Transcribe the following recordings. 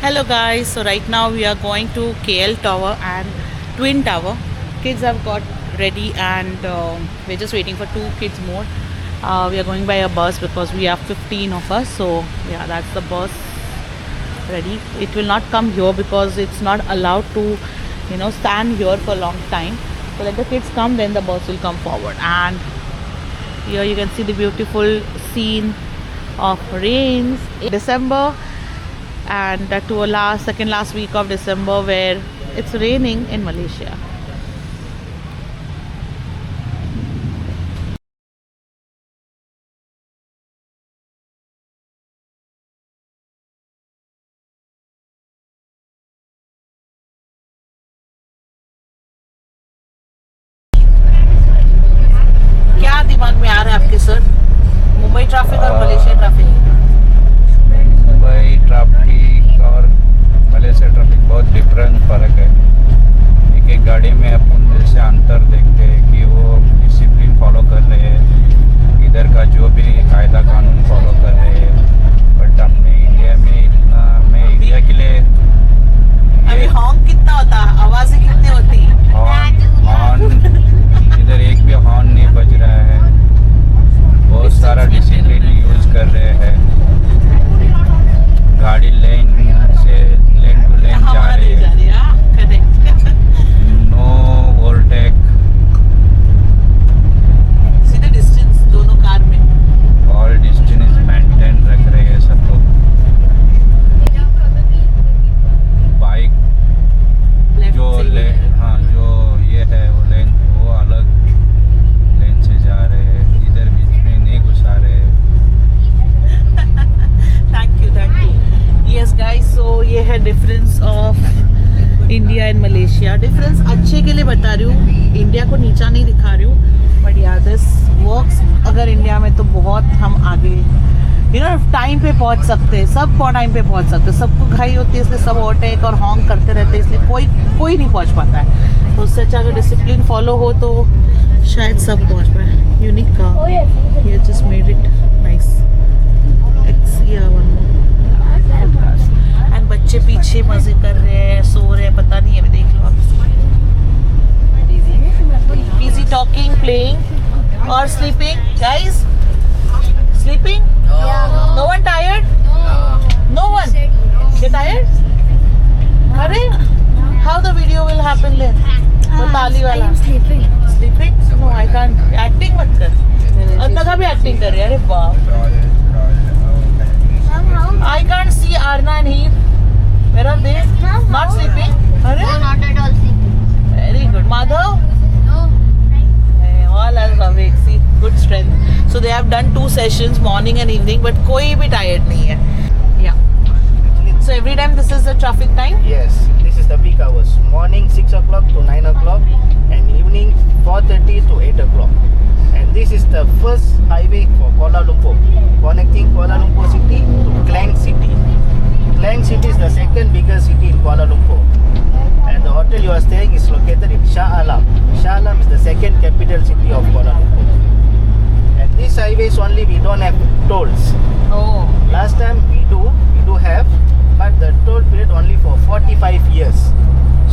Hello guys, so right now we are going to KL Tower and Twin Tower. Kids have got ready and we're just waiting for 2 kids more. We are going by a bus because we have 15 of us, so yeah, that's the bus ready. It will not come here because it's not allowed to stand here for a long time. So let the kids come, then the bus will come forward. And here you can see the beautiful scene of rains in December, and that to a second last week of December where it's raining in Malaysia. क्या दिमाग में आ रहा है आपके sir? Mumbai traffic और Malaysia traffic? Mumbai traffic और Malaysia traffic बहुत different फ़र्क है। एक एक गाड़ी में अपन जैसे अंतर देखते हैं कि वो डिसिप्लिन फॉलो कर रहे हैं, इधर का जो भी कायदा कानून फॉलो कर रहे हैं। बट हमने इंडिया में इतना, मैं इंडिया के लिए अभी हॉर्न कितना होता है, आवाज़ें कितनी होती है? हॉर्न इधर एक भी हॉर्न नहीं बज रहा है। बहुत सारा डिसिप्लिन यूज़ कर रहे हैं। गाड़ी लेन से लेन टू लेन जा रही है। No overtake. सीधे डिस्टेंस दोनों कार में। ऑल डिस्टेंस मेंटेन रख रहे हैं सब लोग। बाइक जो जो ये है वो लेन, वो अलग लेन से जा रहे हैं, इधर बीच में नहीं घुसा रहे हैं। Thank you. यस गाइस, सो ये है difference of India and Malaysia. Difference अच्छे के लिए बता रही हूँ, इंडिया को नीचा नहीं दिखा रही हूँ, बट या दिस वर्क्स। अगर इंडिया में तो बहुत हम आगे टाइम पे पहुँच सकते हैं, सब टाइम पे पहुँच सकते हैं। सबको घाई होती है, इसलिए सब ओवरटेक और हॉर्न करते रहते हैं, इसलिए कोई नहीं पहुँच पाता है। तो उससे अच्छा अगर डिसिप्लिन फॉलो हो तो शायद सब पहुँच पाए। यूनिक कार, ये just made it nice. And बच्चे पीछे मजे कर रहे हैं, सो रहे हैं, पता नहीं, अभी देख लो आप। बिजी टॉकिंग, प्लेइंग और sleeping. Guys, sleeping? No one tired? No one? You're tired? Arey, how the video will happen then? वो ताली वाला। Sleeping. Sleeping? No, I can't. Acting मत कर। अन्ना का भी acting कर रही है। अरे बाप। I can't see Arna and Heath. Where are they? Not sleeping? अरे? No, not at all sleeping. Very good. Madhav? No. All are awake. See, good strength. So they have done 2 sessions, morning and evening, but कोई भी tired नहीं है. Yeah. So every time this is the traffic time? Yes, this is the peak hours. Morning 6 o'clock to 9 o'clock and evening 4:30 to 8 o'clock. And this is the first highway for Kuala Lumpur, connecting Kuala Lumpur city to Klang city. Klang city is the second biggest city in Kuala Lumpur. And the hotel you are staying is located in Shah Alam. Shah Alam is the second capital city of Kuala Lumpur. And these highways only we don't have tolls. Oh. Last time we do have, but the toll period only for 45 years.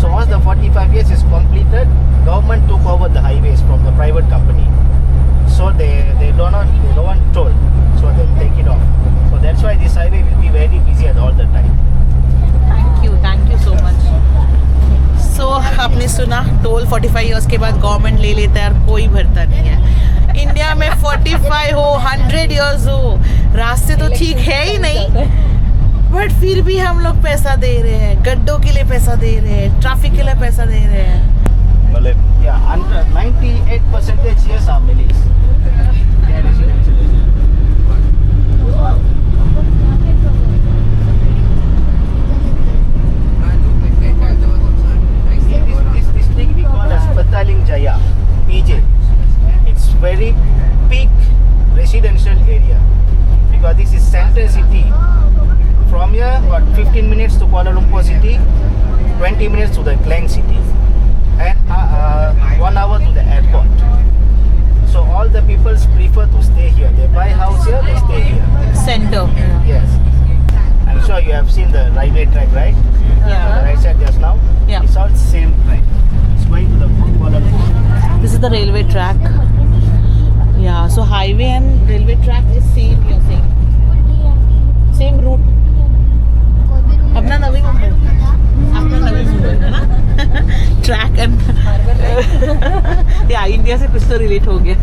So once the 45 years is completed, government took over the highways from the private company. So they don't want toll, so they take it off. So that's why this highway will be very busy at all the time. Thank you so much. So आपने सुना, toll 45 years के बाद government ले लेता है और कोई भरता नहीं है। इंडिया में 45 हो, 100 इयर्स हो, रास्ते तो ठीक है ही नहीं, बट फिर भी हम लोग पैसा दे रहे हैं, गड्ढों के लिए पैसा दे रहे हैं, ट्रैफिक के लिए पैसा दे रहे हैं। Yeah, under 98% yes are Malays. They are residential. This district we call as Petaling Jaya, PJ. It's very peak residential area because this is center city. From here, about 15 minutes to Kuala Lumpur city, 20 minutes to the Klang city, and 1 hour to the airport. So all the people prefer to stay here. They buy house here, they stay here. Center. Yes. I'm sure you have seen the railway track, right? On the Yeah. right side just now. Yeah. It's all same track. It's going to the Kuala Lumpur. This is the railway track. Yeah, so highway and railway track is same, you're saying. Same route. अपना नवी मुंबई अपना नवी मुंबई है ना track and या India से कुछ तो relate हो गया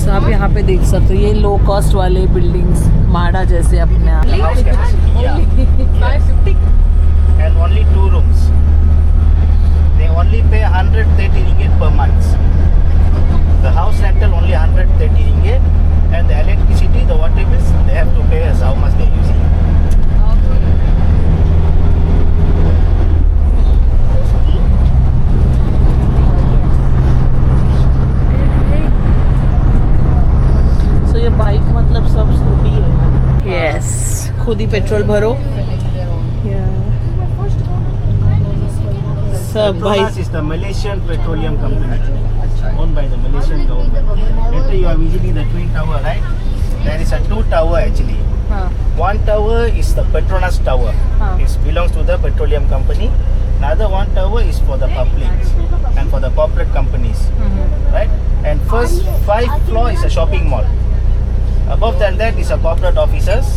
so, आप यहाँ पे देख सकते हो ये लो कॉस्ट वाले बिल्डिंग्स माड़ा जैसे अपने आप The house capacity, yeah. 550 And only 2 rooms. They only pay 130 ringgit per month. The house rental only 130 ringgit, and the electricity, the water bills, they have to pay as how much they're using. so ये bike मतलब सब scooty है yes खुद ही petrol भरो सब भाई Petronas is the Malaysian Petroleum Company, owned by the Malaysian government. Later you are visiting the Twin Tower, right? There is a 2 tower actually. हाँ One tower is the Petronas Tower. Huh. It belongs to the petroleum company. Another one tower is for the public and for the corporate companies, right? And first 5 floor is a shopping mall. Above than that is a corporate offices,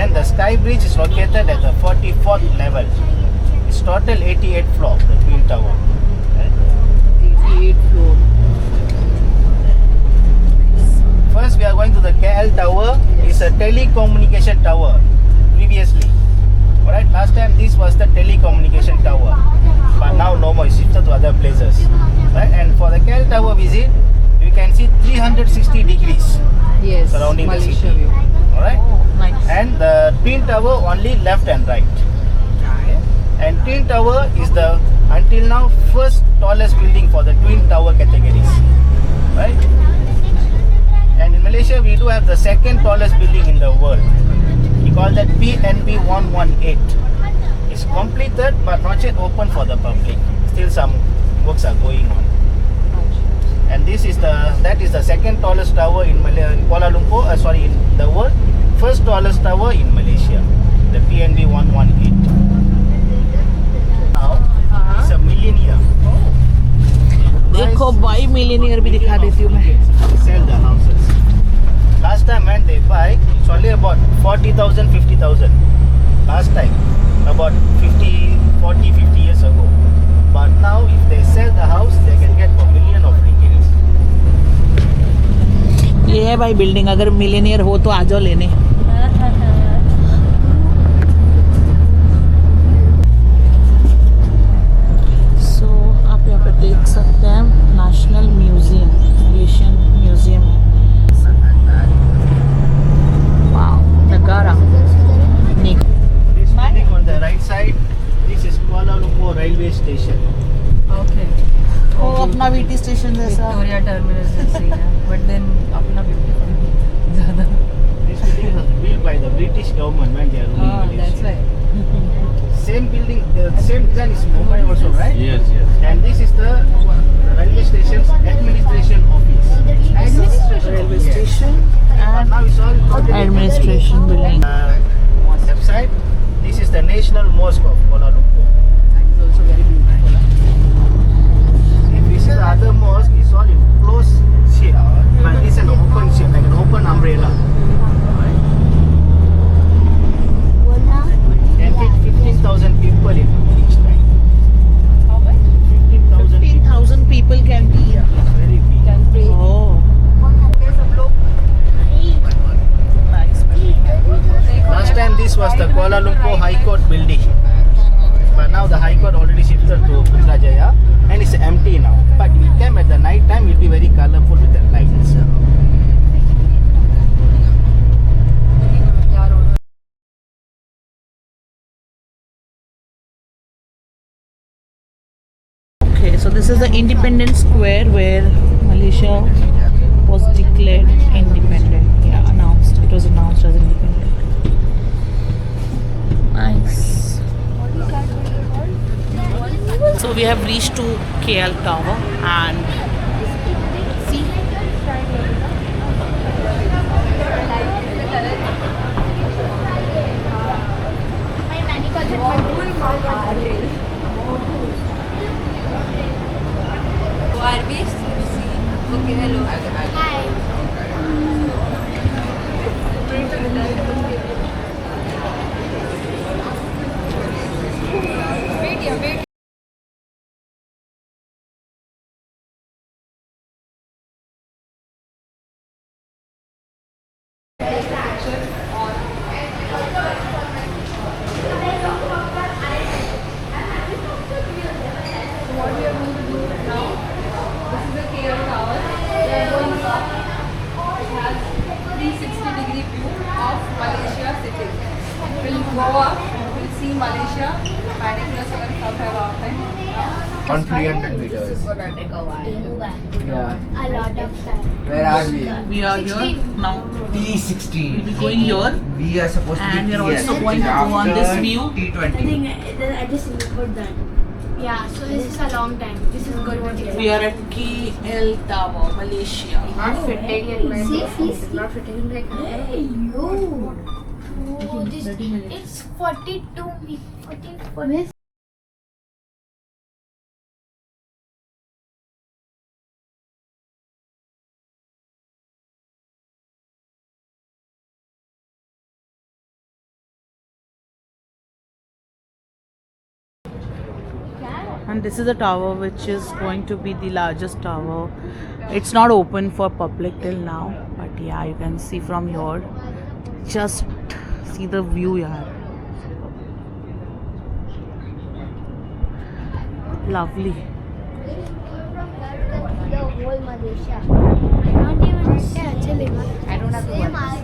and the Sky Bridge is located at the 44th level. It's total 88 floor, the Twin Tower. Right? 88 floor First we are going to the KL Tower. It's a telecommunication tower previously. Alright, last time this was the telecommunication tower, but now no more, it's shifted to other places. Right, and for the KL Tower visit, you can see 360 degrees yes surrounding the Malaysia city. view Alright, nice and the Twin Tower only left and right. Okay? And Twin Tower is the until now first tallest building for the Twin Tower categories. Right? And in Malaysia we do have the second tallest building in the world. We call that PNB 118. It's completed but not yet open for the public. Still some works are going on. And that is the second tallest tower in Kuala Lumpur, in the world. First tallest tower in Malaysia, the PNB 118. Now it's a millennium. देखो भाई millionaire भी दिखा देती हूँ मैं Sell the houses. Last time when they buy, it's only about 40,000, 50,000. Last time, about 40, 50 years ago. But now, if they sell the house, they can get for million of ringgit. ये है भाई building अगर millionaire हो तो आ जाओ लेने सो आप यहाँ पे देख सकते हैं नेशनल म्यूजियम मलेशियन म्यूजियम है वाओ नगारा This building on the right side, this is Kuala Lumpur railway station. Okay वो अपना वीटी स्टेशन जैसा विक्टोरिया टर्मिनस जैसे ही है बट देन अपना ब्यूटीफुल ज़्यादा This building was built by the British government when they are ruling हाँ that's Malaysia. Right Same building, the same design is Mumbai also, right? Yes, yes. And this is the railway station's administration office. Railway Yes. Station But now it's all totally administration building left side, this is the National Mosque of Kuala Lumpur. Is also very beautiful If you see the other mosque, it's all in closed shape, but this is an open shape, like an open umbrella. Can fit 15,000 people in each time. How much 15,000 people. 15,000 people can be Yeah, it's very big. Can pray oh सब लोग nice Last time this was the Kuala Lumpur High Court building, but now the High Court already shifted to Putrajaya and it's empty now. But we came at the night time, it will be very colourful with the lights. यार okay so this is the Independence Square where Malaysia was declared independent yeah announced it was announced as independent nice so we have reached to KL Tower and see We'll go up, we'll see Malaysia, Paniculus अगर कब है वहाँ पे. On 300 meters. Yeah. A lot of time. Where are we? We are here now. T16. We're going here, We are supposed to and be we're also going to go on this view. I T20. think I just remembered that. Yeah, so this is a long time. This is good one. We are at KL Tower, Malaysia. Not fitting in my It's not fitting in my Hey, yo. Oh, this, it's 42 14. And this is the tower which is going to be the largest tower. It's not open for public till now, but yeah, you can see from here. Just see the view here. Lovely. The whole Malaysia. I don't even say actually. I don't have to Same worry. as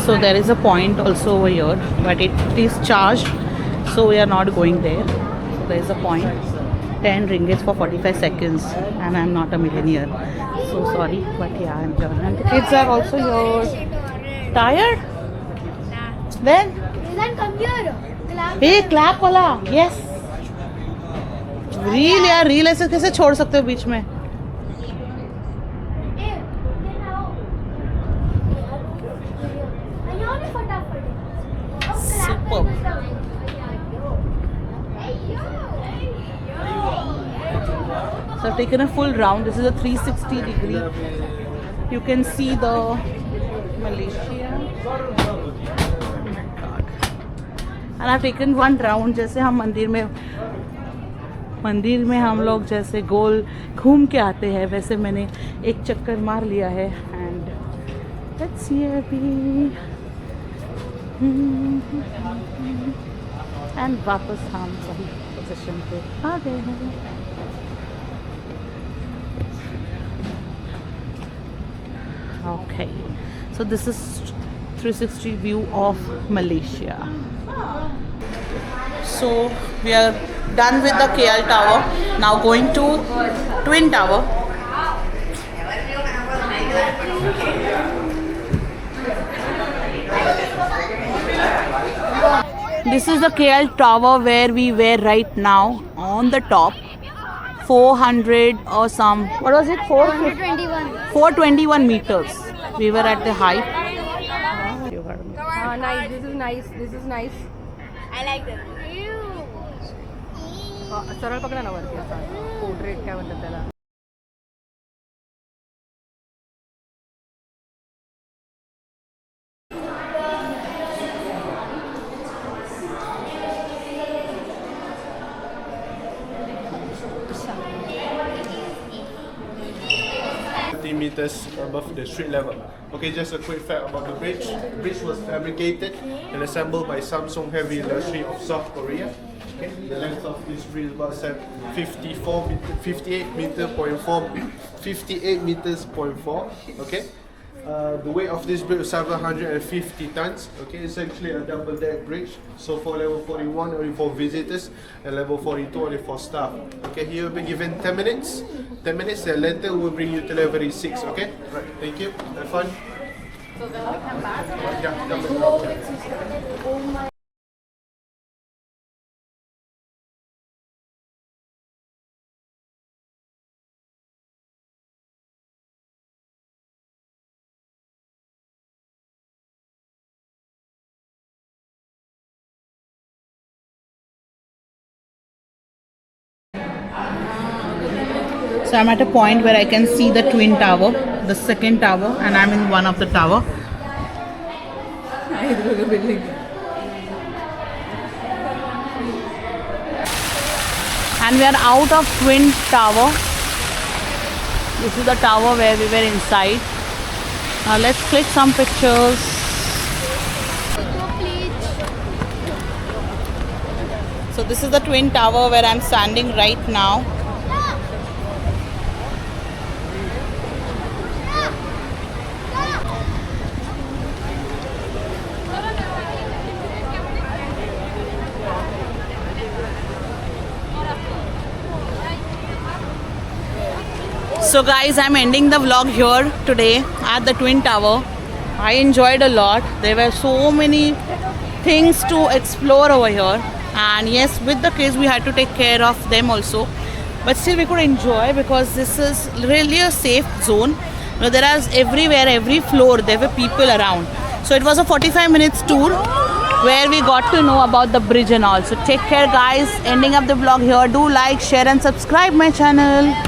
So there is a point also over here, but it is charged, so we are not going there. So there is a point, 10 ringgits for 45 seconds, and I'm not a millionaire, so sorry, but yeah, I'm here. And the kids are also here. Tired? Then? Then come here. Clap. Hey, clap वाला, yes. Reel यार, reel ऐसे कैसे छोड़ सकते हो बीच में? Superb. So I've taken a full round. This is a 360 degree. You can see the Malaysia. Oh my God. And I've taken one round. जैसे हम मंदिर में हम लोग जैसे गोल घूम के आते हैं, वैसे मैंने एक चक्कर मार लिया है. And let's see अभी. And वापस हम सही पोजीशन पे आ गए हैं. Okay, so this is 360 view of Malaysia. So we are done with the KL Tower. Now going to Twin Tower. This is the KL Tower where we were right now on the top. 400 or some, what was it? 421. 421 meters. We were at the height. Nice. This is nice. This is nice. I like that. सरळ पकडा ना वरती असा portrait काय म्हणतात त्याला. Meters above the street level. Okay, just a quick fact about the bridge. The bridge was fabricated and assembled by Samsung Heavy Industry of South Korea. Okay, the length of this bridge is about 58 meter point 4, 58 meters point 4. Okay. The weight of this bridge is 750 tons. Okay, it's actually a double deck bridge. So for level 41 only for visitors and level 42 only for staff. Okay, here you'll be given 10 minutes. 10 minutes and later we'll bring you to level 6. Okay, right. Thank you. Have fun. Yeah, come back. So I'm at a point where I can see the twin tower, the second tower, and I'm in one of the tower. And we are out of twin tower. This is the tower where we were inside. Now let's click some pictures. So this is the twin tower where I'm standing right now. So guys, I'm ending the vlog here today at the Twin Tower. I enjoyed a lot. There were so many things to explore over here. And yes, with the kids we had to take care of them also. But still we could enjoy because this is really a safe zone. You know, there are everywhere, every floor, there were people around. So it was a 45 minutes tour where we got to know about the bridge and all. So take care guys, ending up the vlog here. Do like, share and subscribe my channel.